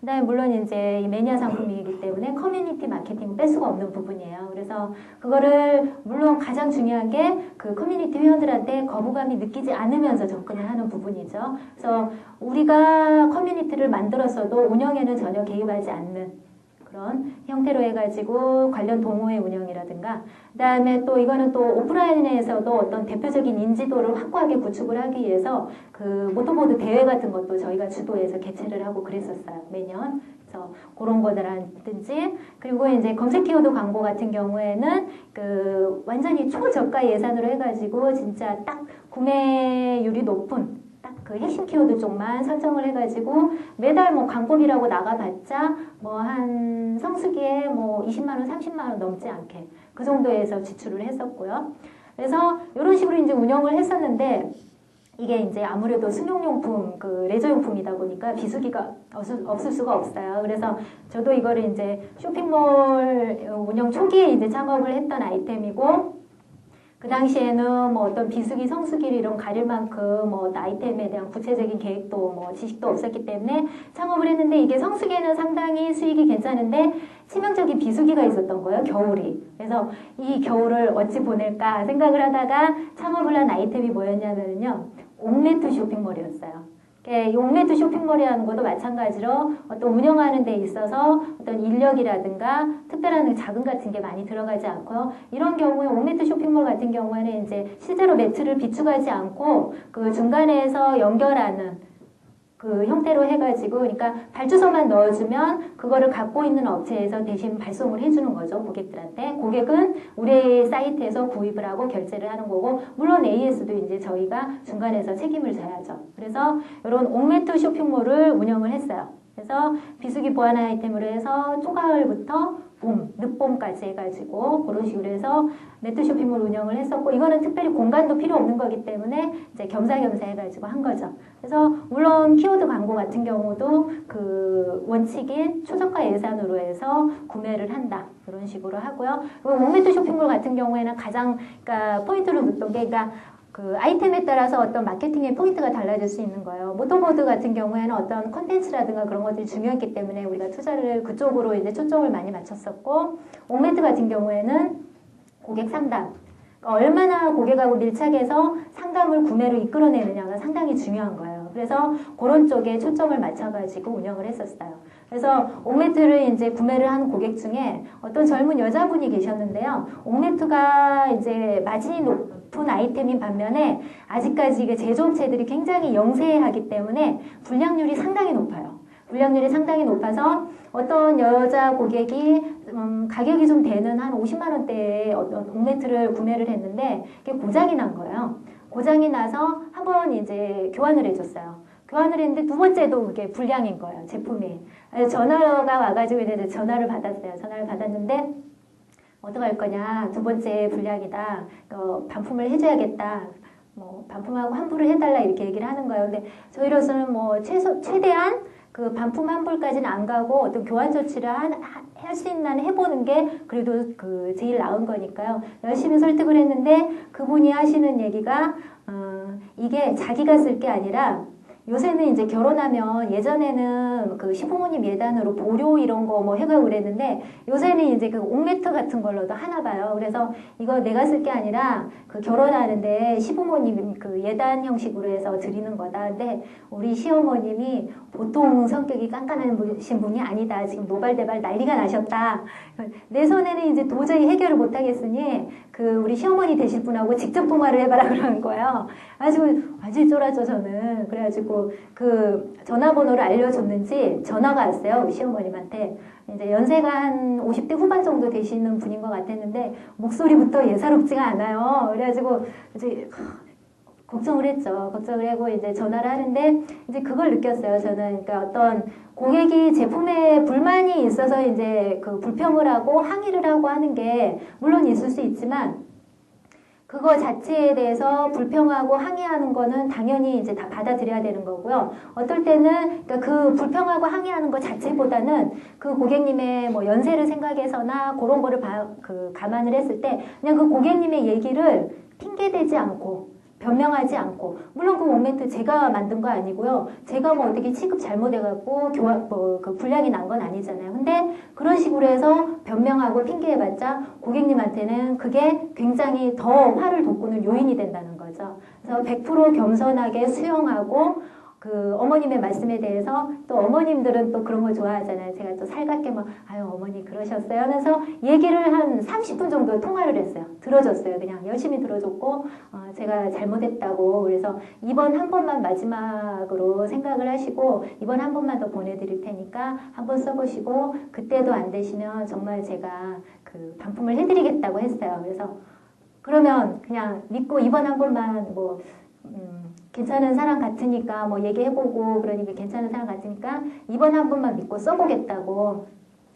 그다음에 물론 이제 이 매니아 상품이기 때문에 커뮤니티 마케팅은 뺄 수가 없는 부분이에요. 그래서 그거를 물론 가장 중요한 게 그 커뮤니티 회원들한테 거부감이 느끼지 않으면서 접근을 하는 부분이죠. 그래서 우리가 커뮤니티를 만들었어도 운영에는 전혀 개입하지 않는 그런 형태로 해가지고 관련 동호회 운영이라든가 그 다음에 또 이거는 또 오프라인에서도 어떤 대표적인 인지도를 확고하게 구축을 하기 위해서 그 모터보드 대회 같은 것도 저희가 주도해서 개최를 하고 그랬었어요. 매년. 그래서 그런 거라든지 그리고 이제 검색 키워드 광고 같은 경우에는 그 완전히 초저가 예산으로 해가지고 진짜 딱 구매율이 높은 그 핵심 키워드 쪽만 설정을 해가지고 매달 뭐 광고비라고 나가봤자 뭐 한 성수기에 뭐 20만 원, 30만 원 넘지 않게 그 정도에서 지출을 했었고요. 그래서 이런 식으로 이제 운영을 했었는데 이게 이제 아무래도 승용용품, 그 레저용품이다 보니까 비수기가 없을 수가 없어요. 그래서 저도 이거를 이제 쇼핑몰 운영 초기에 이제 창업을 했던 아이템이고 그 당시에는 뭐 어떤 비수기, 성수기를 이런 가릴 만큼 뭐 아이템에 대한 구체적인 계획도 뭐 지식도 없었기 때문에 창업을 했는데 이게 성수기에는 상당히 수익이 괜찮은데 치명적인 비수기가 있었던 거예요, 겨울이. 그래서 이 겨울을 어찌 보낼까 생각을 하다가 창업을 한 아이템이 뭐였냐면요. 옥매트 쇼핑몰이었어요. 이 옥매트 쇼핑몰이라는 것도 마찬가지로 어떤 운영하는 데 있어서 어떤 인력이라든가 특별한 자금 같은 게 많이 들어가지 않고요. 이런 경우에 옥매트 쇼핑몰 같은 경우에는 이제 실제로 매트를 비축하지 않고 그 중간에서 연결하는 그 형태로 해가지고 그러니까 발주서만 넣어주면 그거를 갖고 있는 업체에서 대신 발송을 해주는 거죠. 고객들한테. 고객은 우리 사이트에서 구입을 하고 결제를 하는 거고 물론 AS도 이제 저희가 중간에서 책임을 져야죠. 그래서 이런 옥매트 쇼핑몰을 운영을 했어요. 그래서 비수기 보완 아이템으로 해서 초가을부터 봄, 늦봄까지 해가지고 그런 식으로 해서 매트 쇼핑몰 운영을 했었고 이거는 특별히 공간도 필요 없는 거기 때문에 이제 겸사겸사 해가지고 한 거죠. 그래서 물론 키워드 광고 같은 경우도 그 원칙인 초저가 예산으로 해서 구매를 한다. 그런 식으로 하고요. 그리고 옥매트 쇼핑몰 같은 경우에는 가장 그러니까 포인트를 뒀던 게 그러니까 그 아이템에 따라서 어떤 마케팅의 포인트가 달라질 수 있는 거예요. 모터보드 같은 경우에는 어떤 콘텐츠라든가 그런 것들이 중요했기 때문에 우리가 투자를 그쪽으로 이제 초점을 많이 맞췄었고, 옥매트 같은 경우에는 고객 상담. 그러니까 얼마나 고객하고 밀착해서 상담을 구매로 이끌어내느냐가 상당히 중요한 거예요. 그래서 그런 쪽에 초점을 맞춰가지고 운영을 했었어요. 그래서 옥매트를 이제 구매를 한 고객 중에 어떤 젊은 여자분이 계셨는데요. 옥매트가 이제 마진이 높은 아이템인 반면에 아직까지 이게 제조업체들이 굉장히 영세하기 때문에 불량률이 상당히 높아요. 불량률이 상당히 높아서 어떤 여자 고객이 가격이 좀 되는 한 50만 원대의 어떤 옥매트를 구매를 했는데 그게 고장이 난 거예요. 고장이 나서 한번 이제 교환을 해줬어요. 교환을 했는데 두 번째도 그게 불량인 거예요, 제품이. 전화가 와가지고 이제 전화를 받았어요. 전화를 받았는데 어떡할 거냐, 두 번째 불량이다. 반품을 해줘야겠다. 뭐 반품하고 환불을 해달라 이렇게 얘기를 하는 거예요. 근데 저희로서는 뭐 최대한 그 반품 환불까지는 안 가고 어떤 교환 조치를 할 수 있는 한 해보는 게 그래도 그 제일 나은 거니까요. 열심히 설득을 했는데 그분이 하시는 얘기가 이게 자기가 쓸 게 아니라 요새는 이제 결혼하면 예전에는 그 시부모님 예단으로 보료 이런 거 뭐 해가고 그랬는데 요새는 이제 그 옥매트 같은 걸로도 하나 봐요. 그래서 이거 내가 쓸 게 아니라 그 결혼하는데 시부모님 그 예단 형식으로 해서 드리는 거다. 근데 우리 시어머님이 보통 성격이 깐깐하신 분이 아니다. 지금 노발대발 난리가 나셨다. 내 손에는 이제 도저히 해결을 못 하겠으니 그 우리 시어머니 되실 분하고 직접 통화를 해봐라 그러는 거예요. 아주 완전히 쫄았죠 저는. 그래가지고 그 전화번호를 알려줬는지 전화가 왔어요. 우리 시어머님한테. 이제 연세가 한 50대 후반 정도 되시는 분인 것 같았는데 목소리부터 예사롭지가 않아요. 그래가지고 이제 걱정을 했죠. 걱정을 하고 이제 전화를 하는데 이제 그걸 느꼈어요. 저는 그러니까 어떤 고객이 제품에 불만이 있어서 이제 그 불평을 하고 항의를 하고 하는 게 물론 있을 수 있지만 그거 자체에 대해서 불평하고 항의하는 거는 당연히 이제 다 받아들여야 되는 거고요. 어떨 때는 그러니까 그 불평하고 항의하는 것 자체보다는 그 고객님의 뭐 연세를 생각해서나 그런 거를 감안을 했을 때 그냥 그 고객님의 얘기를 핑계대지 않고 변명하지 않고, 물론 그 모멘트 제가 만든 거 아니고요. 제가 뭐 어떻게 취급 잘못해갖고 그 불량이 난 건 아니잖아요. 근데 그런 식으로 해서 변명하고 핑계해봤자 고객님한테는 그게 굉장히 더 화를 돋구는 요인이 된다는 거죠. 그래서 100% 겸손하게 수용하고 그 어머님의 말씀에 대해서 또 어머님들은 또 그런 걸 좋아하잖아요. 제가 또 살갑게 막 아유 어머니 그러셨어요 하면서 얘기를 한 30분 정도 통화를 했어요. 들어줬어요. 그냥 열심히 들어줬고 제가 잘못했다고 그래서 이번 한 번만 마지막으로 생각을 하시고 이번 한 번만 더 보내드릴 테니까 한번 써보시고 그때도 안 되시면 정말 제가 그 반품을 해드리겠다고 했어요. 그래서 그러면 그냥 믿고 이번 한 번만 뭐 괜찮은 사람 같으니까 뭐 얘기해보고 그러니까 괜찮은 사람 같으니까 이번 한 번만 믿고 써보겠다고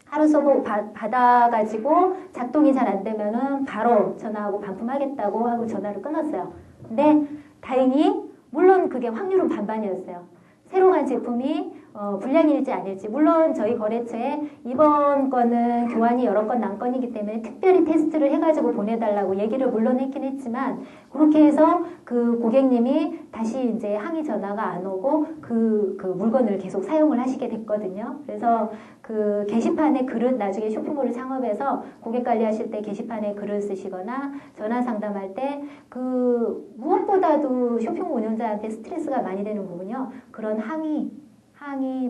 하루 써보고 받아가지고 작동이 잘 안 되면은 바로 전화하고 반품하겠다고 하고 전화를 끊었어요. 근데 다행히 물론 그게 확률은 반반이었어요. 새로 간 제품이 불량일지 아닐지 물론 저희 거래처에 이번 건은 교환이 여러 건 난 건이기 때문에 특별히 테스트를 해가지고 보내달라고 얘기를 물론 했긴 했지만 그렇게 해서 그 고객님이 다시 이제 항의 전화가 안 오고 그 물건을 계속 사용을 하시게 됐거든요. 그래서 그 게시판에 글을 나중에 쇼핑몰을 창업해서 고객 관리하실 때 게시판에 글을 쓰시거나 전화 상담할 때 그 무엇보다도 쇼핑몰 운영자한테 스트레스가 많이 되는 부분이요. 그런 항의,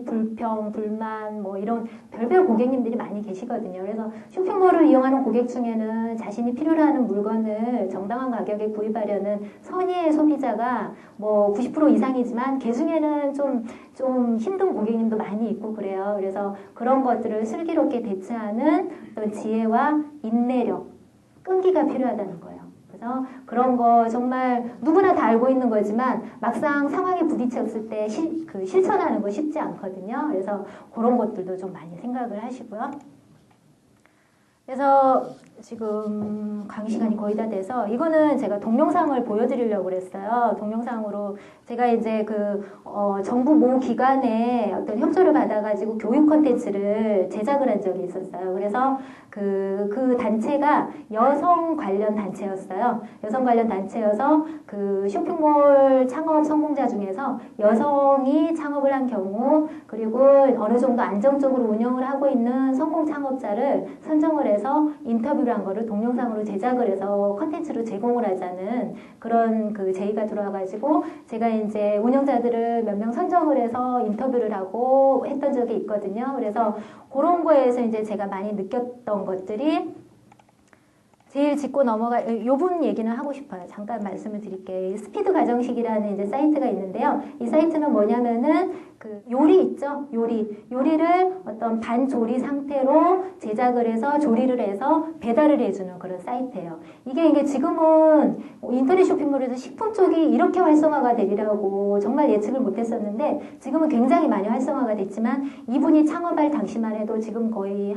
불평, 불만 뭐 이런 별별 고객님들이 많이 계시거든요. 그래서 쇼핑몰을 이용하는 고객 중에는 자신이 필요로 하는 물건을 정당한 가격에 구입하려는 선의의 소비자가 뭐 90% 이상이지만 그 중에는 좀 힘든 고객님도 많이 있고 그래요. 그래서 그런 것들을 슬기롭게 대처하는 어떤 지혜와 인내력, 끈기가 필요하다는 거예요. 그래서 그런 거 정말 누구나 다 알고 있는 거지만 막상 상황에 부딪혔을 때 실천하는 거 쉽지 않거든요. 그래서 그런 것들도 좀 많이 생각을 하시고요. 그래서 지금 강의 시간이 거의 다 돼서 이거는 제가 동영상을 보여드리려고 그랬어요. 동영상으로 제가 이제 정부 모 기관에 어떤 협조를 받아가지고 교육 콘텐츠를 제작을 한 적이 있었어요. 그래서 그 단체가 여성 관련 단체였어요. 여성 관련 단체여서 그 쇼핑몰 창업 성공자 중에서 여성이 창업을 한 경우 그리고 어느 정도 안정적으로 운영을 하고 있는 성공 창업자를 선정을 해서 인터뷰를 한 거를 동영상으로 제작을 해서 콘텐츠로 제공을 하자는 그런 그 제의가 들어와가지고 제가 이제 운영자들을 몇 명 선정을 해서 인터뷰를 하고 했던 적이 있거든요. 그래서 그런 거에서 이제 제가 많이 느꼈던 것들이 제일 짚고 요분 얘기는 하고 싶어요. 잠깐 말씀을 드릴게요. 스피드 가정식이라는 이제 사이트가 있는데요. 이 사이트는 뭐냐면은 그 요리 있죠? 요리를 어떤 반조리 상태로 제작을 해서 조리를 해서 배달을 해주는 그런 사이트예요. 이게 지금은 인터넷 쇼핑몰에서 식품 쪽이 이렇게 활성화가 되리라고 정말 예측을 못했었는데 지금은 굉장히 많이 활성화가 됐지만 이분이 창업할 당시만 해도 지금 거의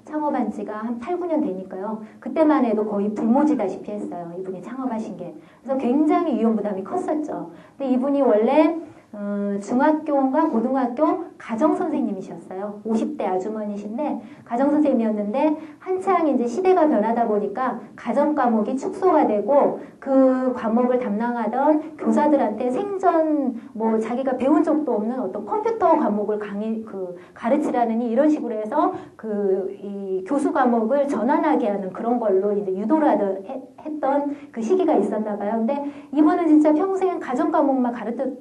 창업한 지가 한 8, 9년 되니까요. 그때만 해도 거의 불모지다시피 했어요. 이분이 창업하신 게. 그래서 굉장히 위험 부담이 컸었죠. 근데 이분이 원래 중학교인가 고등학교 가정선생님이셨어요. 50대 아주머니신데 가정선생님이었는데 한창 이제 시대가 변하다 보니까 가정 과목이 축소가 되고 그 과목을 담당하던 교사들한테 생전 뭐 자기가 배운 적도 없는 어떤 컴퓨터 과목을 가르치라느니 이런 식으로 해서 이 교수 과목을 전환하게 하는 그런 걸로 이제 유도를 했던 그 시기가 있었나 봐요. 근데 이분은 진짜 평생 가정 과목만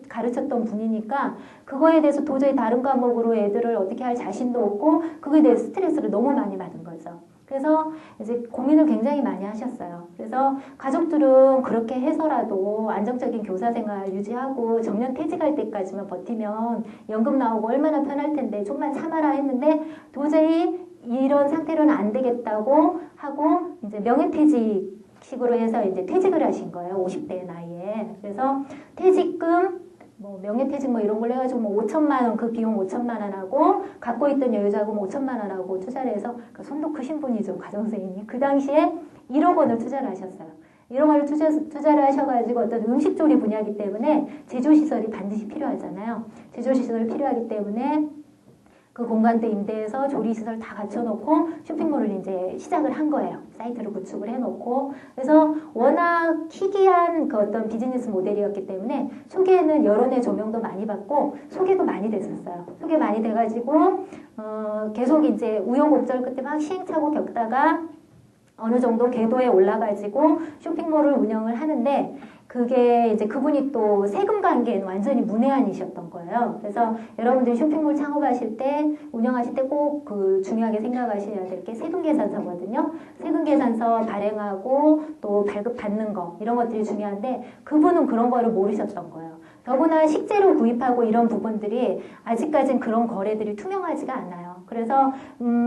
가르쳤던 분이니까 그거에 대해서 도저히 다른 과목으로 애들을 어떻게 할 자신도 없고 그거에 대해서 스트레스를 너무 많이 받은 거죠. 그래서 이제 고민을 굉장히 많이 하셨어요. 그래서 가족들은 그렇게 해서라도 안정적인 교사 생활 유지하고 정년 퇴직할 때까지만 버티면 연금 나오고 얼마나 편할 텐데 좀만 참아라 했는데 도저히 이런 상태로는 안 되겠다고 하고 이제 명예퇴직식으로 해서 이제 퇴직을 하신 거예요. 50대 나이에. 그래서 퇴직금 뭐 명예퇴직 뭐 이런 걸 해가지고 뭐 5천만 원, 그 비용 5천만 원 하고 갖고 있던 여유자금 5천만 원 하고 투자를 해서 손도 크신 분이죠. 가정선생님이. 그 당시에 1억 원을 투자를 하셨어요. 이런 걸 투자를 하셔가지고 어떤 음식조리 분야이기 때문에 제조시설이 반드시 필요하잖아요. 제조시설이 필요하기 때문에 그 공간도 임대해서 조리시설 다 갖춰놓고 쇼핑몰을 이제 시작을 한 거예요. 사이트를 구축을 해놓고. 그래서 워낙 희귀한 그 어떤 비즈니스 모델이었기 때문에 초기에는 여론의 조명도 많이 받고 소개도 많이 됐었어요. 소개 많이 돼가지고, 계속 이제 우여곡절 끝에 막 시행착오 겪다가 어느 정도 궤도에 올라가지고 쇼핑몰을 운영을 하는데 그게 이제 그분이 또 세금 관계는 완전히 문외한이셨던 거예요. 그래서 여러분들이 쇼핑몰 창업하실 때, 운영하실 때 꼭 그 중요하게 생각하셔야 될 게 세금계산서거든요. 세금계산서 발행하고 또 발급받는 거 이런 것들이 중요한데 그분은 그런 거를 모르셨던 거예요. 더구나 식재료 구입하고 이런 부분들이 아직까지는 그런 거래들이 투명하지가 않아요. 그래서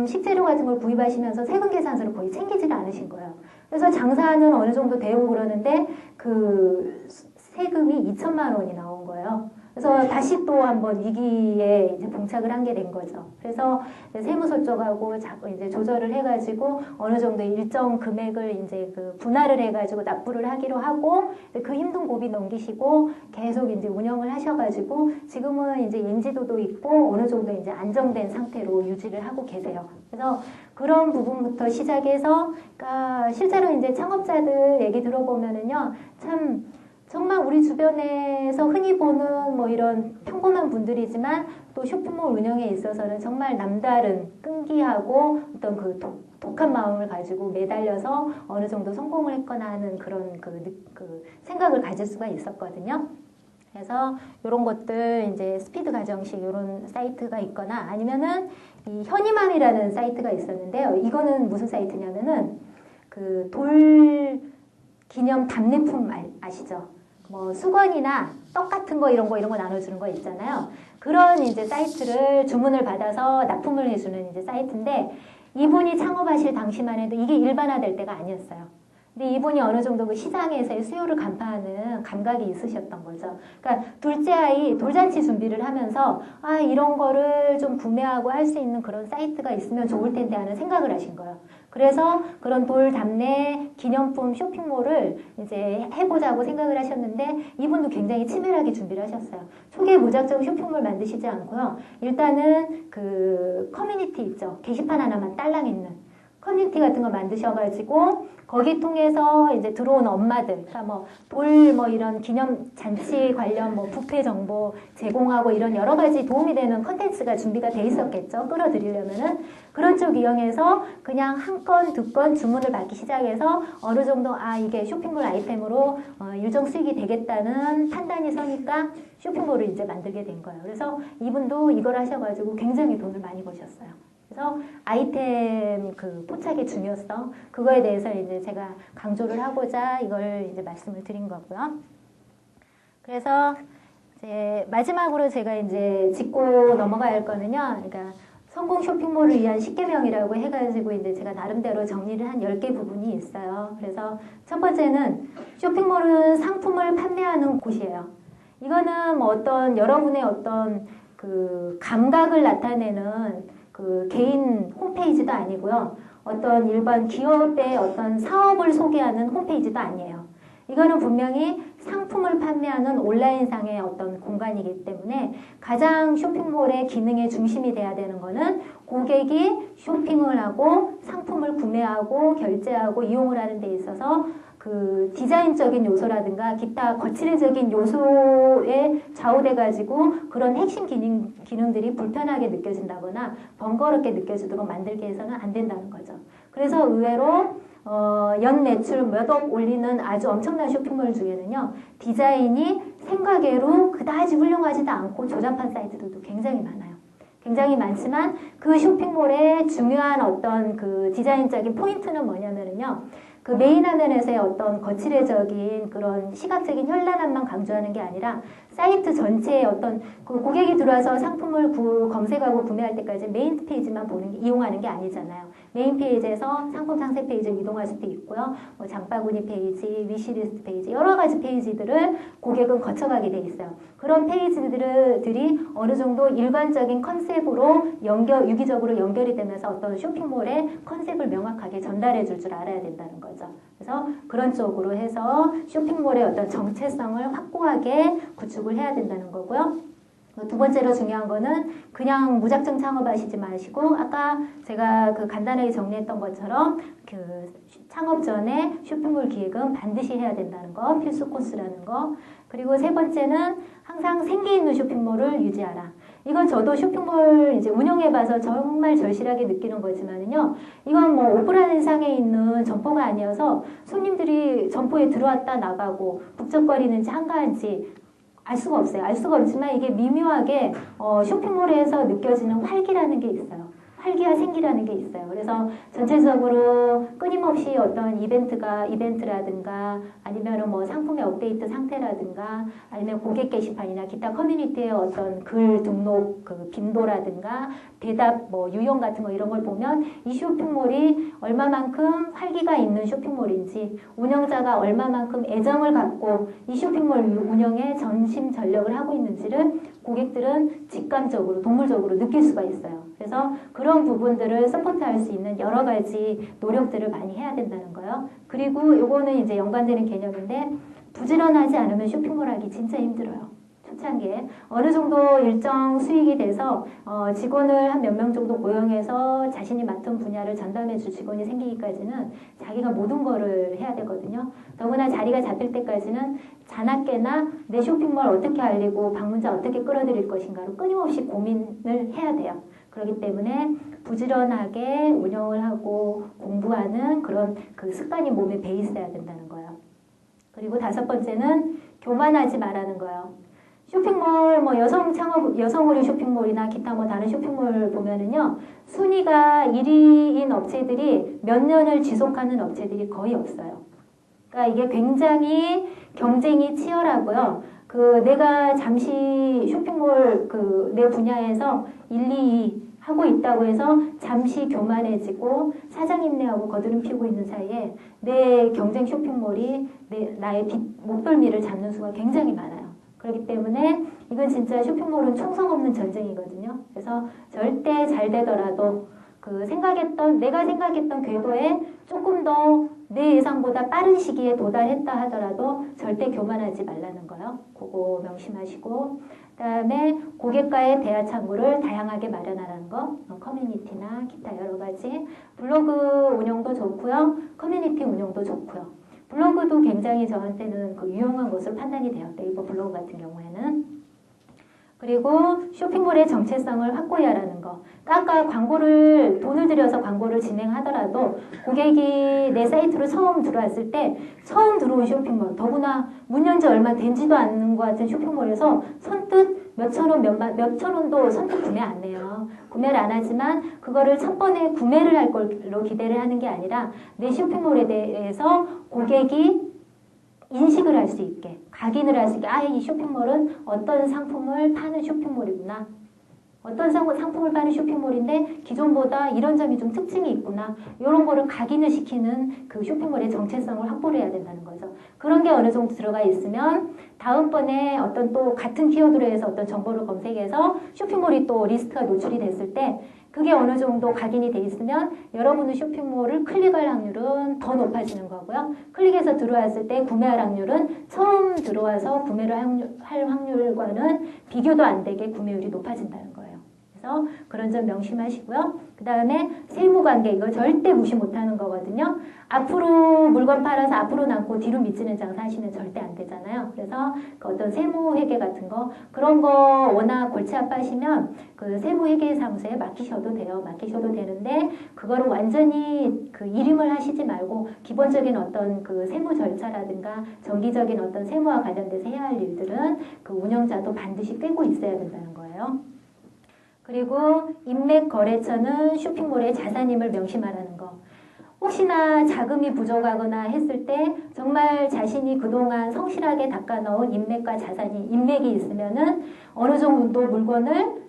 식재료 같은 걸 구입하시면서 세금계산서를 거의 챙기지가 않으신 거예요. 그래서 장사는 어느 정도 되고 그러는데 그 세금이 2천만 원이 나온 거예요. 그래서 다시 또 한번 위기에 이제 봉착을 한 게 된 거죠. 그래서 세무서 쪽하고 자꾸 이제 조절을 해가지고 어느 정도 일정 금액을 이제 그 분할을 해가지고 납부를 하기로 하고 그 힘든 고비 넘기시고 계속 이제 운영을 하셔가지고 지금은 이제 인지도도 있고 어느 정도 이제 안정된 상태로 유지를 하고 계세요. 그래서 그런 부분부터 시작해서 그러니까 실제로 이제 창업자들 얘기 들어보면은요, 참 정말 우리 주변에서 흔히 보는 뭐 이런 평범한 분들이지만 또 쇼핑몰 운영에 있어서는 정말 남다른 끈기하고 어떤 그 독한 마음을 가지고 매달려서 어느 정도 성공을 했거나 하는 그런 그 생각을 가질 수가 있었거든요. 그래서 이런 것들 이제 스피드 가정식 이런 사이트가 있거나 아니면은 이 현이맘이라는 사이트가 있었는데요. 이거는 무슨 사이트냐면은 그 돌 기념 답례품 아시죠? 뭐 수건이나 떡 같은 거 이런 거 나눠주는 거 있잖아요. 그런 이제 사이트를 주문을 받아서 납품을 해주는 이제 사이트인데 이분이 창업하실 당시만 해도 이게 일반화될 때가 아니었어요. 근데 이분이 어느 정도 그 시장에서의 수요를 간파하는 감각이 있으셨던 거죠. 그러니까 둘째 아이 돌잔치 준비를 하면서 아 이런 거를 좀 구매하고 할 수 있는 그런 사이트가 있으면 좋을 텐데 하는 생각을 하신 거예요. 그래서 그런 돌 답례 기념품 쇼핑몰을 이제 해보자고 생각을 하셨는데 이분도 굉장히 치밀하게 준비를 하셨어요. 초기에 무작정 쇼핑몰 만드시지 않고요. 일단은 그 커뮤니티 있죠. 게시판 하나만 딸랑 있는 커뮤니티 같은 거 만드셔가지고 거기 통해서 이제 들어온 엄마들, 그러니까 뭐 돌 뭐 이런 기념 잔치 관련 뭐 뷔페 정보 제공하고 이런 여러 가지 도움이 되는 컨텐츠가 준비가 돼 있었겠죠. 끌어들이려면은 그런 쪽 이용해서 그냥 한 건, 두 건 주문을 받기 시작해서 어느 정도 아 이게 쇼핑몰 아이템으로 일정 수익이 되겠다는 판단이 서니까 쇼핑몰을 이제 만들게 된 거예요. 그래서 이분도 이걸 하셔가지고 굉장히 돈을 많이 버셨어요. 그래서 아이템 그 포착의 중요성 그거에 대해서 이제 제가 강조를 하고자 이걸 이제 말씀을 드린 거고요. 그래서 이제 마지막으로 제가 이제 짚고 넘어가야 할 거는요. 그러니까 성공 쇼핑몰을 위한 10계명이라고 해가지고 이제 제가 나름대로 정리를 한 10개 부분이 있어요. 그래서 첫 번째는 쇼핑몰은 상품을 판매하는 곳이에요. 이거는 뭐 어떤 여러분의 어떤 그 감각을 나타내는 그 개인 홈페이지도 아니고요. 어떤 일반 기업의 어떤 사업을 소개하는 홈페이지도 아니에요. 이거는 분명히 상품을 판매하는 온라인상의 어떤 공간이기 때문에 가장 쇼핑몰의 기능의 중심이 돼야 되는 거는 고객이 쇼핑을 하고 상품을 구매하고 결제하고 이용을 하는 데 있어서 그 디자인적인 요소라든가 기타 거치대적인 요소에 좌우돼가지고 그런 핵심 기능들이 불편하게 느껴진다거나 번거롭게 느껴지도록 만들게 해서는 안 된다는 거죠. 그래서 의외로 연 매출 몇 억 올리는 아주 엄청난 쇼핑몰 중에는요. 디자인이 생각외로 그다지 훌륭하지도 않고 조잡한 사이트들도 굉장히 많아요. 굉장히 많지만 그 쇼핑몰의 중요한 어떤 그 디자인적인 포인트는 뭐냐면요. 그 메인 화면에서의 어떤 거칠애적인 그런 시각적인 현란함만 강조하는 게 아니라 사이트 전체에 어떤 그 고객이 들어와서 상품을 검색하고 구매할 때까지 메인 페이지만 이용하는 게 아니잖아요. 메인 페이지에서 상품 상세 페이지를 이동할 수도 있고요. 뭐 장바구니 페이지, 위시리스트 페이지, 여러 가지 페이지들을 고객은 거쳐가게 돼 있어요. 그런 페이지들이 어느 정도 일관적인 컨셉으로 유기적으로 연결이 되면서 어떤 쇼핑몰의 컨셉을 명확하게 전달해 줄 줄 알아야 된다는 거죠. 그래서 그런 쪽으로 해서 쇼핑몰의 어떤 정체성을 확고하게 구축을 해야 된다는 거고요. 두 번째로 중요한 거는 그냥 무작정 창업하시지 마시고 아까 제가 그 간단하게 정리했던 것처럼 그 창업 전에 쇼핑몰 기획은 반드시 해야 된다는 거, 필수 코스라는 거. 그리고 세 번째는 항상 생기 있는 쇼핑몰을 유지하라. 이건 저도 쇼핑몰 이제 운영해봐서 정말 절실하게 느끼는 거지만은요. 이건 뭐 오프라인 상에 있는 점포가 아니어서 손님들이 점포에 들어왔다 나가고 북적거리는지 한가한지 알 수가 없어요. 알 수가 없지만 이게 미묘하게 쇼핑몰에서 느껴지는 활기라는 게 있어요. 활기와 생기라는 게 있어요. 그래서 전체적으로 끊임없이 어떤 이벤트라든가 아니면 뭐 상품의 업데이트 상태라든가 아니면 고객 게시판이나 기타 커뮤니티의 어떤 글 등록 그 빈도라든가 대답 뭐 유형 같은 거 이런 걸 보면 이 쇼핑몰이 얼마만큼 활기가 있는 쇼핑몰인지 운영자가 얼마만큼 애정을 갖고 이 쇼핑몰 운영에 전심 전력을 하고 있는지를 고객들은 직감적으로 동물적으로 느낄 수가 있어요. 그래서 그런 부분들을 서포트할 수 있는 여러 가지 노력들을 많이 해야 된다는 거예요. 그리고 요거는 이제 연관되는 개념인데 부지런하지 않으면 쇼핑몰 하기 진짜 힘들어요. 초창기에 어느 정도 일정 수익이 돼서 직원을 한 몇 명 정도 고용해서 자신이 맡은 분야를 전담해 줄 직원이 생기기까지는 자기가 모든 거를 해야 되거든요. 더구나 자리가 잡힐 때까지는 자나깨나 내 쇼핑몰 어떻게 알리고 방문자 어떻게 끌어들일 것인가로 끊임없이 고민을 해야 돼요. 그렇기 때문에 부지런하게 운영을 하고 공부하는 그런 그 습관이 몸에 배 있어야 된다는 거예요. 그리고 다섯 번째는 교만하지 말라는 거예요. 쇼핑몰, 뭐 여성 의류 쇼핑몰이나 기타 뭐 다른 쇼핑몰 보면은요, 순위가 1위인 업체들이 몇 년을 지속하는 업체들이 거의 없어요. 그러니까 이게 굉장히 경쟁이 치열하고요. 내가 잠시 쇼핑몰 내 분야에서 1, 2위 하고 있다고 해서 잠시 교만해지고 사장님네하고 거드름 피우고 있는 사이에 내 경쟁 쇼핑몰이 나의 목덜미를 잡는 수가 굉장히 많아요. 그렇기 때문에 이건 진짜 쇼핑몰은 충성 없는 전쟁이거든요. 그래서 절대 잘 되더라도 내가 생각했던 궤도에 조금 더 내 예상보다 빠른 시기에 도달했다 하더라도 절대 교만하지 말라는 거요. 그거 명심하시고 그다음에 고객과의 대화 창구를 다양하게 마련하라는 거. 커뮤니티나 기타 여러 가지 블로그 운영도 좋고요. 커뮤니티 운영도 좋고요. 블로그도 굉장히 저한테는 유용한 것으로 판단이 돼요. 네이버 블로그 같은 경우에는. 그리고 쇼핑몰의 정체성을 확고히 하라는 거. 아까 돈을 들여서 광고를 진행하더라도 고객이 내 사이트로 처음 들어왔을 때 처음 들어온 쇼핑몰, 더구나 문 연 지 얼마 되지도 않는 것 같은 쇼핑몰에서 선뜻 몇천 원도 선뜻 구매 안 해요. 구매를 안 하지만 그거를 첫 번에 구매를 할 걸로 기대를 하는 게 아니라 내 쇼핑몰에 대해서 고객이 인식을 할 수 있게, 각인을 할 수 있게, 이 쇼핑몰은 어떤 상품을 파는 쇼핑몰이구나. 어떤 상품을 파는 쇼핑몰인데 기존보다 이런 점이 좀 특징이 있구나. 이런 거를 각인을 시키는 그 쇼핑몰의 정체성을 확보를 해야 된다는 거죠. 그런 게 어느 정도 들어가 있으면 다음번에 어떤 또 같은 키워드로 해서 어떤 정보를 검색해서 쇼핑몰이 또 리스트가 노출이 됐을 때 그게 어느 정도 각인이 돼 있으면 여러분의 쇼핑몰을 클릭할 확률은 더 높아지는 거고요. 클릭해서 들어왔을 때 구매할 확률은 처음 들어와서 구매를 할 확률과는 비교도 안 되게 구매율이 높아진다는 거예요. 그래서 그런 점 명심하시고요. 그 다음에 세무관계, 이거 절대 무시 못하는 거거든요. 앞으로 물건 팔아서 앞으로 남고 뒤로 미치는 장사 하시면 절대 안 되잖아요. 그래서 어떤 세무회계 같은 거 그런 거 워낙 골치 아파하시면 그 세무회계 사무소에 맡기셔도 돼요. 맡기셔도 되는데 그거를 완전히 일임을 하시지 말고 기본적인 어떤 세무 절차라든가 정기적인 어떤 세무와 관련돼서 해야 할 일들은 운영자도 반드시 꿰고 있어야 된다는 거예요. 그리고 인맥 거래처는 쇼핑몰의 자산임을 명심하라는 거. 혹시나 자금이 부족하거나 했을 때 정말 자신이 그동안 성실하게 닦아놓은 인맥과 자산이 인맥이 있으면은 어느 정도 물건을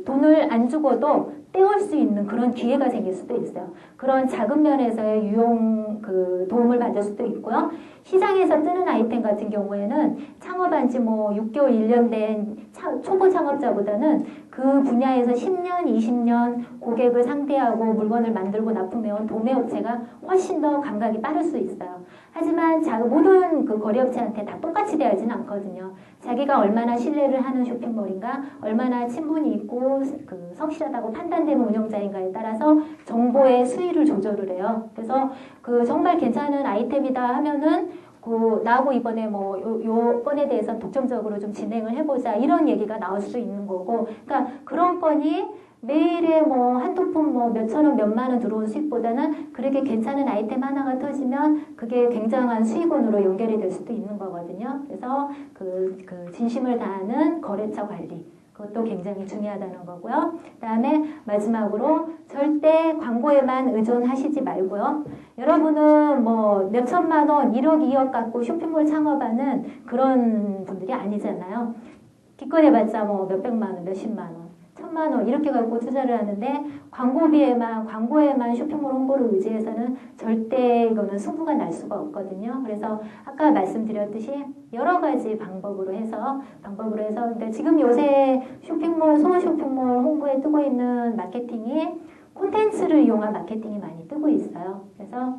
돈을 안 주고도 떼올 수 있는 그런 기회가 생길 수도 있어요. 그런 자금 면에서의 도움을 받을 수도 있고요. 시장에서 뜨는 아이템 같은 경우에는 창업한 지 뭐 6개월, 1년 된 초보 창업자보다는 그 분야에서 10년, 20년 고객을 상대하고 물건을 만들고 납품해온 도매업체가 훨씬 더 감각이 빠를 수 있어요. 하지만 모든 그 거래업체한테 다 똑같이 대하지는 않거든요. 자기가 얼마나 신뢰를 하는 쇼핑몰인가, 얼마나 친분이 있고 성실하다고 판단되는 운영자인가에 따라서 정보의 수위를 조절을 해요. 그래서 정말 괜찮은 아이템이다 하면은 나하고 이번에 요 건에 대해서 독점적으로 좀 진행을 해보자 이런 얘기가 나올 수도 있는 거고, 그러니까 그런 건이 매일에 한두 푼 몇천 원, 몇만 원 들어온 수익보다는 그렇게 괜찮은 아이템 하나가 터지면 그게 굉장한 수익원으로 연결이 될 수도 있는 거거든요. 그래서 진심을 다하는 거래처 관리. 그것도 굉장히 중요하다는 거고요. 그 다음에 마지막으로 절대 광고에만 의존하시지 말고요. 여러분은 몇천만 원, 1억, 2억 갖고 쇼핑몰 창업하는 그런 분들이 아니잖아요. 기껏해봤자 몇백만 원, 몇십만 원. 1,000만 원 이렇게 갖고 투자를 하는데 광고에만 쇼핑몰 홍보를 의지해서는 절대 이거는 승부가 날 수가 없거든요. 그래서 아까 말씀드렸듯이 여러 가지 방법으로 해서 근데 지금 요새 소모 쇼핑몰 홍보에 뜨고 있는 마케팅이 콘텐츠를 이용한 마케팅이 많이 뜨고 있어요. 그래서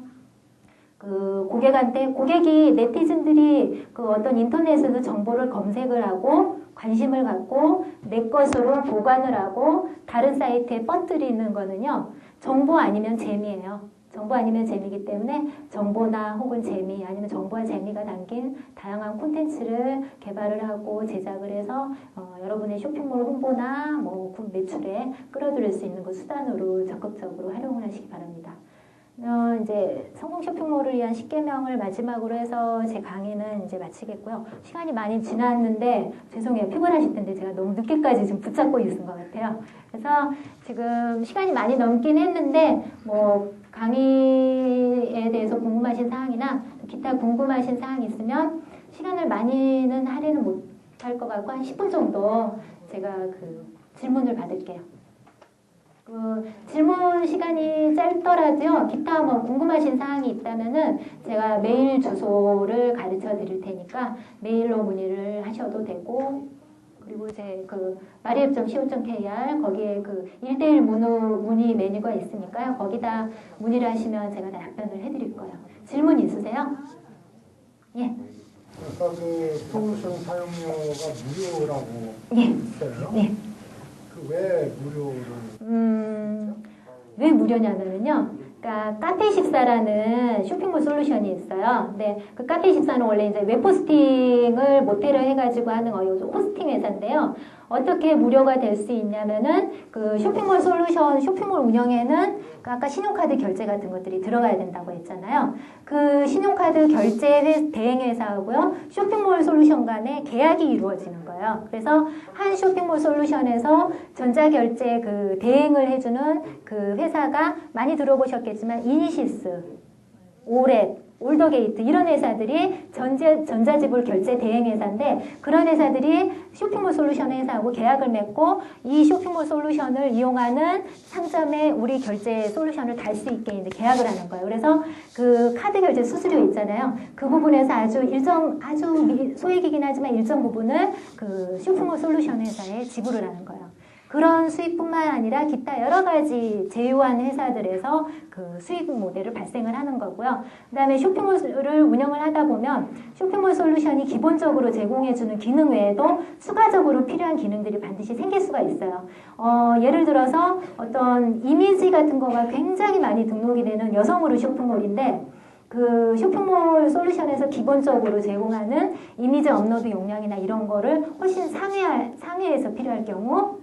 고객이 네티즌들이 어떤 인터넷에서 정보를 검색을 하고 관심을 갖고 내 것으로 보관을 하고 다른 사이트에 뻗뜨리는 거는요. 정보 아니면 재미예요. 정보 아니면 재미이기 때문에 정보나 혹은 재미 아니면 정보와 재미가 담긴 다양한 콘텐츠를 개발을 하고 제작을 해서 여러분의 쇼핑몰 홍보나 매출에 끌어들일 수 있는 그 수단으로 적극적으로 활용을 하시기 바랍니다. 이제 성공 쇼핑몰을 위한 10계명을 마지막으로 해서 제 강의는 이제 마치겠고요. 시간이 많이 지났는데 죄송해요. 피곤하실 텐데 제가 너무 늦게까지 지금 붙잡고 있은 것 같아요. 그래서 지금 시간이 많이 넘긴 했는데 강의에 대해서 궁금하신 사항이나 기타 궁금하신 사항이 있으면 시간을 많이는 할애는 못할 것 같고 한 10분 정도 제가 질문을 받을게요. 질문 시간이 짧더라도요. 기타 궁금하신 사항이 있다면은 제가 메일 주소를 가르쳐 드릴 테니까 메일로 문의를 하셔도 되고, 그리고 제 마리앱.co.kr 거기에 1:1 문의 메뉴가 있으니까요. 거기다 문의를 하시면 제가 답변을 해드릴 거예요. 질문 있으세요? 예. 아까 프로모션 사용료가 무료라고 했어요. 네. 왜 무료를? 왜 무료냐면요. 그러니까 카페14라는 쇼핑몰 솔루션이 있어요. 근데 그 카페14는 원래 이제 웹호스팅을 모태로 해가지고 하는 호스팅 회사인데요. 어떻게 무료가 될 수 있냐면은 쇼핑몰 솔루션, 쇼핑몰 운영에는 아까 신용카드 결제 같은 것들이 들어가야 된다고 했잖아요. 그 신용카드 결제 대행회사하고요. 쇼핑몰 솔루션 간에 계약이 이루어지는 거예요. 그래서 한 쇼핑몰 솔루션에서 전자결제 대행을 해주는 회사가 많이 들어보셨겠지만 이니시스, 오랩, 올더게이트 이런 회사들이 전자지불 결제 대행 회사인데 그런 회사들이 쇼핑몰 솔루션 회사하고 계약을 맺고 이 쇼핑몰 솔루션을 이용하는 상점에 우리 결제 솔루션을 달 수 있게 이제 계약을 하는 거예요. 그래서 카드 결제 수수료 있잖아요. 그 부분에서 아주 소액이긴 하지만 일정 부분을 쇼핑몰 솔루션 회사에 지불을 하는 거예요. 그런 수익뿐만 아니라 기타 여러 가지 제휴한 회사들에서 수익 모델을 발생을 하는 거고요. 그 다음에 쇼핑몰을 운영을 하다 보면 쇼핑몰 솔루션이 기본적으로 제공해주는 기능 외에도 추가적으로 필요한 기능들이 반드시 생길 수가 있어요. 예를 들어서 어떤 이미지 같은 거가 굉장히 많이 등록이 되는 여성으로 쇼핑몰인데 쇼핑몰 솔루션에서 기본적으로 제공하는 이미지 업로드 용량이나 이런 거를 훨씬 상회해서 필요할 경우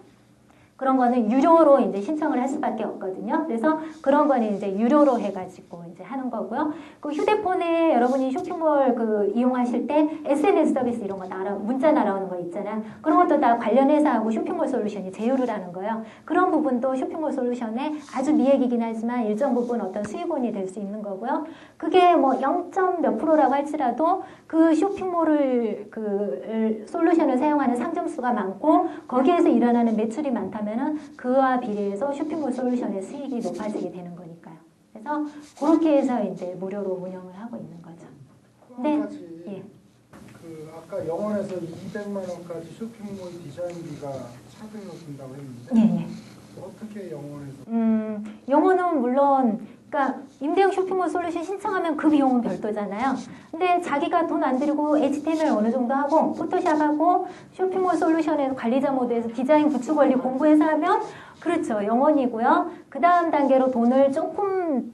그런 거는 유료로 이제 신청을 할 수밖에 없거든요. 그래서 그런 거는 이제 유료로 해가지고 이제 하는 거고요. 그 휴대폰에 여러분이 쇼핑몰 그 이용하실 때 SMS 서비스 이런 거 문자 날아오는 거 있잖아. 그런 것도 다 관련 회사하고 쇼핑몰 솔루션이 제휴를 하는 거예요. 그런 부분도 쇼핑몰 솔루션에 아주 미액이긴 하지만 일정 부분 어떤 수익원이 될 수 있는 거고요. 그게 뭐 0. 몇 프로라고 할지라도 그 쇼핑몰을 그 솔루션을 사용하는 상점수가 많고 거기에서 일어나는 매출이 많다면은 그와 비례해서 쇼핑몰 솔루션의 수익이 높아지게 되는 거니까요. 그래서 그렇게 해서 이제 무료로 운영을 하고 있는 거죠. 네. 예. 그 아까 영원에서 200만 원까지 쇼핑몰 디자인비가 차등으로 준다고 했는데 예, 예. 어떻게 영원에서? 영어는 물론 그러니까 임대형 쇼핑몰 솔루션 신청하면 그 비용은 별도잖아요. 근데 자기가 돈 안 들이고 HTML 어느 정도 하고 포토샵하고 쇼핑몰 솔루션에서 관리자 모드에서 디자인 구축 관리 공부해서 하면 그렇죠. 영원이고요. 그 다음 단계로 돈을 조금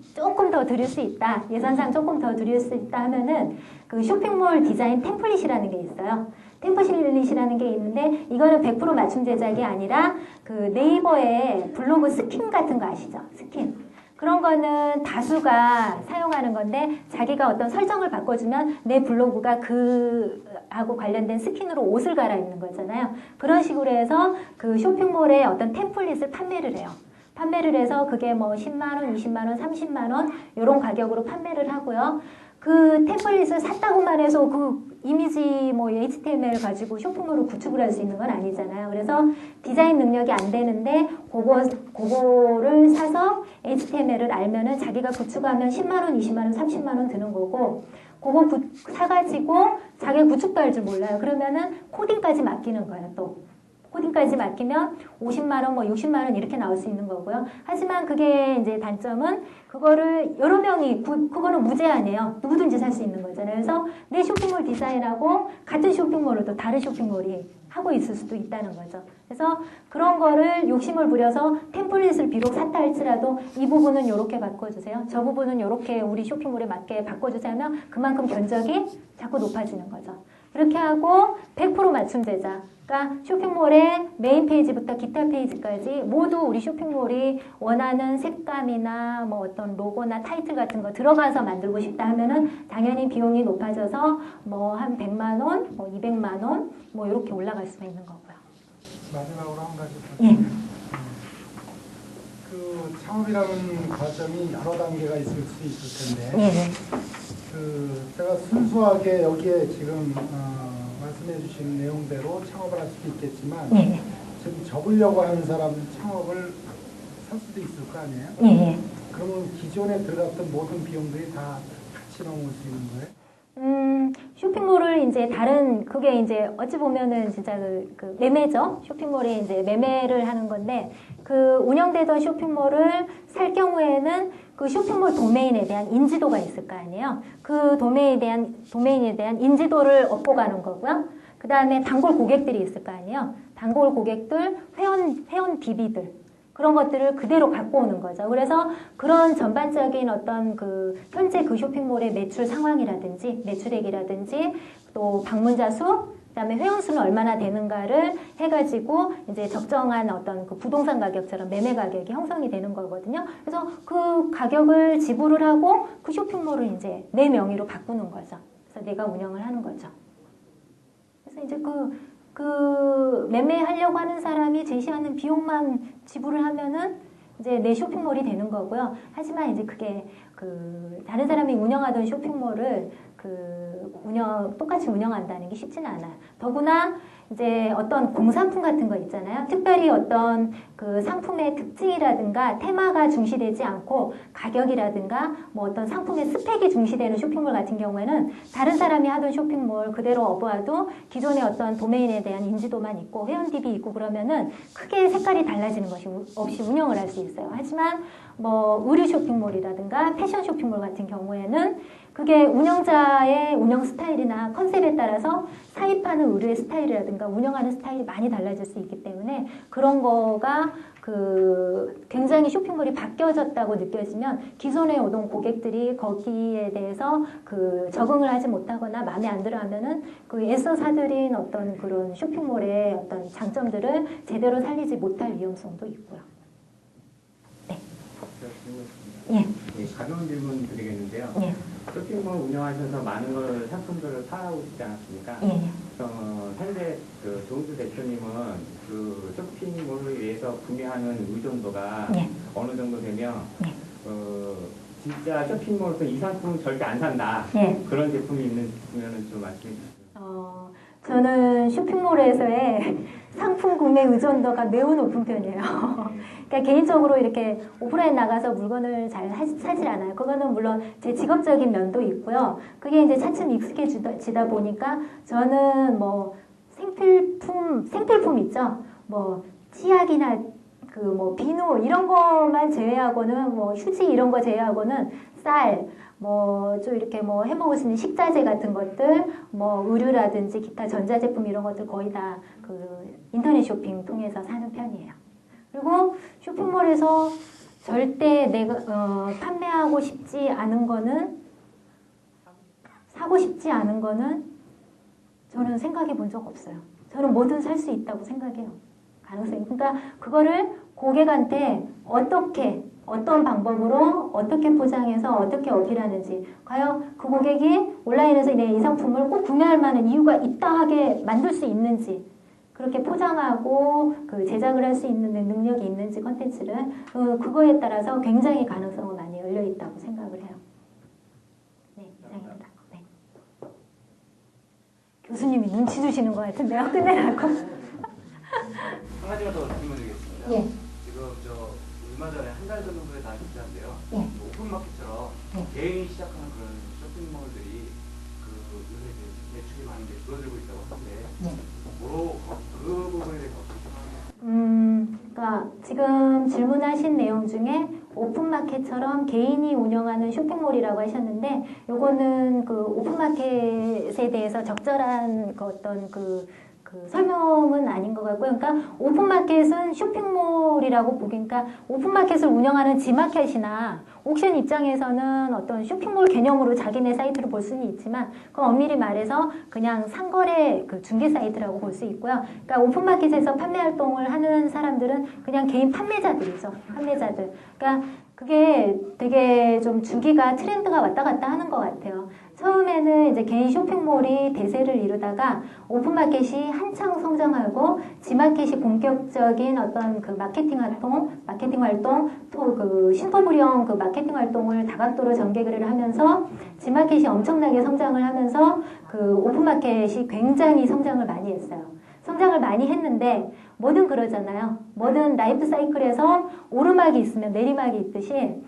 더 들일 수 있다. 예산상 조금 더 들일 수 있다 하면은 그 쇼핑몰 디자인 템플릿이라는 게 있어요. 템플릿이라는 게 있는데 이거는 100% 맞춤 제작이 아니라 그 네이버에 블로그 스킨 같은 거 아시죠? 스킨. 그런 거는 다수가 사용하는 건데 자기가 어떤 설정을 바꿔주면 내 블로그가 그하고 관련된 스킨으로 옷을 갈아입는 거잖아요. 그런 식으로 해서 그 쇼핑몰에 어떤 템플릿을 판매를 해요. 판매를 해서 그게 뭐 10만 원, 20만 원, 30만 원 이런 가격으로 판매를 하고요. 그 템플릿을 샀다고만 해서 그 이미지 뭐 HTML 가지고 쇼핑몰을 구축을 할 수 있는 건 아니잖아요. 그래서 디자인 능력이 안 되는데 그거를 사서 HTML을 알면은 자기가 구축하면 10만 원, 20만 원, 30만 원 드는 거고 그거 사가지고 자기가 구축도 할 줄 몰라요. 그러면은 코딩까지 맡기는 거예요, 또. 코딩까지 맡기면 50만 원, 뭐 60만 원 이렇게 나올 수 있는 거고요. 하지만 그게 이제 단점은 그거를 여러 명이 그거는 무제한이에요. 누구든지 살 수 있는 거잖아요. 그래서 내 쇼핑몰 디자인하고 같은 쇼핑몰을 또 다른 쇼핑몰이 하고 있을 수도 있다는 거죠. 그래서 그런 거를 욕심을 부려서 템플릿을 비록 샀다 할지라도 이 부분은 이렇게 바꿔주세요. 저 부분은 이렇게 우리 쇼핑몰에 맞게 바꿔주세요 하면 그만큼 견적이 자꾸 높아지는 거죠. 그렇게 하고 100% 맞춤 제작. 그러니까 쇼핑몰의 메인 페이지부터 기타 페이지까지 모두 우리 쇼핑몰이 원하는 색감이나 뭐 어떤 로고나 타이틀 같은 거 들어가서 만들고 싶다 하면은 당연히 비용이 높아져서 뭐 한 100만 원, 뭐 200만 원, 뭐 이렇게 올라갈 수가 있는 거고요. 마지막으로 한 가지. 예. 그 창업이라는 과정이 여러 단계가 있을 수 있을 텐데. 예. 그 제가 순수하게 여기에 지금 말씀해 주신 내용대로 창업을 할 수도 있겠지만 예. 지금 접으려고 하는 사람은 창업을 살 수도 있을 거 아니에요? 예. 그러면 기존에 들어갔던 모든 비용들이 다 같이 넘을 수 있는 거예요? 쇼핑몰을 이제 그게 이제 어찌 보면은 진짜 그 매매죠. 쇼핑몰이 이제 매매를 하는 건데 그 운영되던 쇼핑몰을 살 경우에는 그 쇼핑몰 도메인에 대한 인지도가 있을 거 아니에요. 그 도메인에 대한 인지도를 얻고 가는 거고요. 그 다음에 단골 고객들이 있을 거 아니에요. 단골 고객들, 회원 DB들. 그런 것들을 그대로 갖고 오는 거죠. 그래서 그런 전반적인 어떤 그 현재 그 쇼핑몰의 매출 상황이라든지 매출액이라든지 또 방문자 수, 그다음에 회원 수는 얼마나 되는가를 해가지고 이제 적정한 어떤 그 부동산 가격처럼 매매 가격이 형성이 되는 거거든요. 그래서 그 가격을 지불을 하고 그 쇼핑몰을 이제 내 명의로 바꾸는 거죠. 그래서 내가 운영을 하는 거죠. 그래서 이제 그 매매하려고 하는 사람이 제시하는 비용만 지불을 하면은 이제 내 쇼핑몰이 되는 거고요. 하지만 이제 그게 그 다른 사람이 운영하던 쇼핑몰을 똑같이 운영한다는 게 쉽지는 않아요. 더구나 이제 어떤 공산품 같은 거 있잖아요. 특별히 어떤 그 상품의 특징이라든가 테마가 중시되지 않고 가격이라든가 뭐 어떤 상품의 스펙이 중시되는 쇼핑몰 같은 경우에는 다른 사람이 하던 쇼핑몰 그대로 업어와도 기존의 어떤 도메인에 대한 인지도만 있고 회원 DB 있고 그러면은 크게 색깔이 달라지는 것이 없이 운영을 할 수 있어요. 하지만 뭐 의류 쇼핑몰이라든가 패션 쇼핑몰 같은 경우에는 그게 운영자의 운영 스타일이나 컨셉에 따라서 사입하는 의류의 스타일이라든가 운영하는 스타일이 많이 달라질 수 있기 때문에 그런 거가 굉장히 쇼핑몰이 바뀌어졌다고 느껴지면 기존에 오던 고객들이 거기에 대해서 적응을 하지 못하거나 마음에 안 들어 하면은 애써 사들인 어떤 그런 쇼핑몰의 어떤 장점들을 제대로 살리지 못할 위험성도 있고요. 네. 예. 예, 가벼운 질문 드리겠는데요. 예. 쇼핑몰 운영하셔서 많은 걸 상품들을 사오시지 않았습니까? 예. 현재 조은주 대표님은 쇼핑몰을 위해서 구매하는 의존도가 예. 어느 정도 되면 예. 진짜 쇼핑몰에서 이 상품은 절대 안 산다. 예. 그런 제품이 있으면 좀 말씀해 주세요. 저는 쇼핑몰에서의 상품 구매 의존도가 매우 높은 편이에요. 그러니까 개인적으로 이렇게 오프라인 나가서 물건을 잘 사질 않아요. 그거는 물론 제 직업적인 면도 있고요. 그게 이제 차츰 익숙해지다 보니까 저는 뭐 생필품 있죠. 뭐 치약이나 비누 이런 것만 제외하고는 뭐 휴지 이런 거 제외하고는 쌀 좀 이렇게 해 먹을 수 있는 식자재 같은 것들, 의류라든지 기타 전자제품 이런 것들 거의 다 인터넷 쇼핑 통해서 사는 편이에요. 그리고 쇼핑몰에서 절대 내가 판매하고 싶지 않은 거는 사고 싶지 않은 거는 저는 생각해 본 적 없어요. 저는 뭐든 살 수 있다고 생각해요. 가능성이. 그러니까 그거를 고객한테 어떤 방법으로 어떻게 포장해서 어떻게 어필하는지 과연 그 고객이 온라인에서 이 상품을 꼭 구매할 만한 이유가 있다 하게 만들 수 있는지 그렇게 포장하고 제작을 할 수 있는 능력이 있는지 컨텐츠를 그거에 따라서 굉장히 가능성은 많이 열려 있다고 생각을 해요. 네, 이상입니다. 네. 교수님이 눈치 주시는 것 같은데요. 끝내라고. 한 가지만 더 질문드리겠습니다. 예. 지금 얼마 전에 한 달 정도에 다 실시한데요. 예. 오픈마켓처럼 개인이 시작하는 그런 쇼핑몰들이 요새 매출이 많이 줄어들고 있다고 하는데 그 부분에 대해서 어떻게 생각하세요? 그러니까 지금 질문하신 내용 중에 오픈마켓처럼 개인이 운영하는 쇼핑몰이라고 하셨는데 요거는 오픈마켓에 대해서 적절한 어떤 설명은 아닌 것 같고요. 그러니까 오픈마켓은 쇼핑몰이라고 보기니까 오픈마켓을 운영하는 지마켓이나 옥션 입장에서는 어떤 쇼핑몰 개념으로 자기네 사이트를 볼 수는 있지만 그건 엄밀히 말해서 그냥 상거래 중개 사이트라고 볼 수 있고요. 그러니까 오픈마켓에서 판매 활동을 하는 사람들은 그냥 개인 판매자들이죠. 판매자들. 그러니까 그게 되게 좀 주기가 트렌드가 왔다 갔다 하는 것 같아요. 처음에는 이제 개인 쇼핑몰이 대세를 이루다가 오픈마켓이 한창 성장하고 지마켓이 본격적인 어떤 마케팅 활동, 또 신토부령 마케팅 활동을 다각도로 전개를 하면서 지마켓이 엄청나게 성장을 하면서 오픈마켓이 굉장히 성장을 많이 했어요. 성장을 많이 했는데 뭐든 그러잖아요. 뭐든 라이프 사이클에서 오르막이 있으면 내리막이 있듯이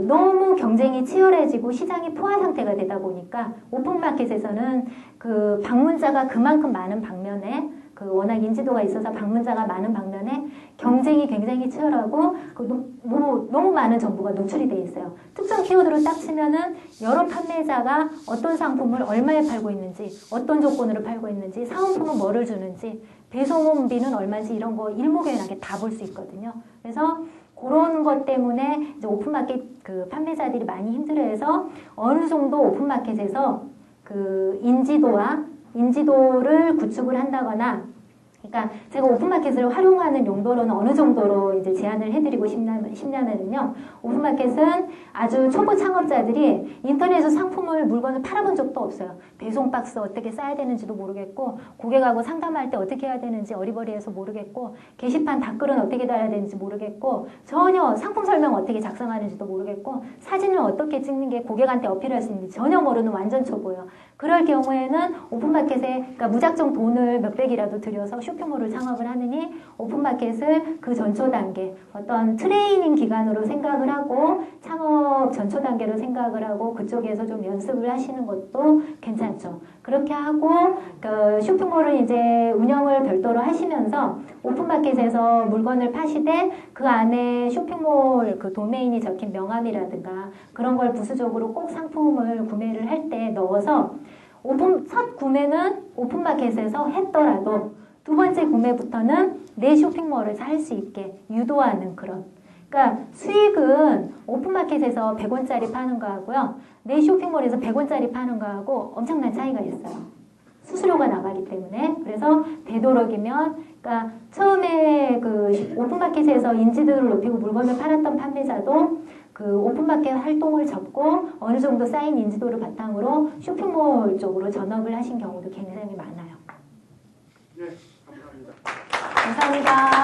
너무 경쟁이 치열해지고 시장이 포화 상태가 되다 보니까 오픈마켓에서는 방문자가 그만큼 많은 반면에 워낙 인지도가 있어서 방문자가 많은 반면에 경쟁이 굉장히 치열하고 너무 많은 정보가 노출이 돼 있어요. 특정 키워드로 딱 치면은 여러 판매자가 어떤 상품을 얼마에 팔고 있는지, 어떤 조건으로 팔고 있는지, 사은품은 뭐를 주는지, 배송비는 얼마인지 이런 거 일목요연하게 다 볼 수 있거든요. 그래서 그런 것 때문에 이제 오픈마켓 판매자들이 많이 힘들어해서 어느 정도 오픈마켓에서 인지도를 구축을 한다거나, 그러니까 제가 오픈마켓을 활용하는 용도로는 어느 정도로 이제 제안을 해드리고 싶냐면요. 오픈마켓은 아주 초보 창업자들이 인터넷에서 물건을 팔아본 적도 없어요. 배송 박스 어떻게 싸야 되는지도 모르겠고, 고객하고 상담할 때 어떻게 해야 되는지 어리버리해서 모르겠고, 게시판 댓글은 어떻게 달아야 되는지 모르겠고, 전혀 상품 설명 어떻게 작성하는지도 모르겠고, 사진을 어떻게 찍는 게 고객한테 어필할 수 있는지 전혀 모르는 완전 초보예요. 그럴 경우에는 오픈마켓에 그러니까 무작정 돈을 몇백이라도 들여서 쇼핑몰을 창업을 하느니 오픈마켓을 그 전초 단계 어떤 트레이닝 기간으로 생각을 하고 창업 전초 단계로 생각을 하고 그쪽에서 좀 연습을 하시는 것도 괜찮죠. 그렇게 하고 그 쇼핑몰을 이제 운영을 별도로 하시면서 오픈마켓에서 물건을 파시되 그 안에 쇼핑몰 그 도메인이 적힌 명함이라든가 그런 걸 부수적으로 꼭 상품을 구매를 할 때 넣어서 첫 구매는 오픈마켓에서 했더라도 두 번째 구매부터는 내 쇼핑몰을 살 수 있게 유도하는 그런. 그러니까 수익은 오픈마켓에서 100원짜리 파는 거하고요. 내 쇼핑몰에서 100원짜리 파는 거하고 엄청난 차이가 있어요. 수수료가 나가기 때문에. 그래서 되도록이면 그러니까 처음에 그 오픈마켓에서 인지도를 높이고 물건을 팔았던 판매자도 그 오픈마켓 활동을 접고 어느 정도 쌓인 인지도를 바탕으로 쇼핑몰 쪽으로 전업을 하신 경우도 굉장히 많아요. 네, 감사합니다. 감사합니다.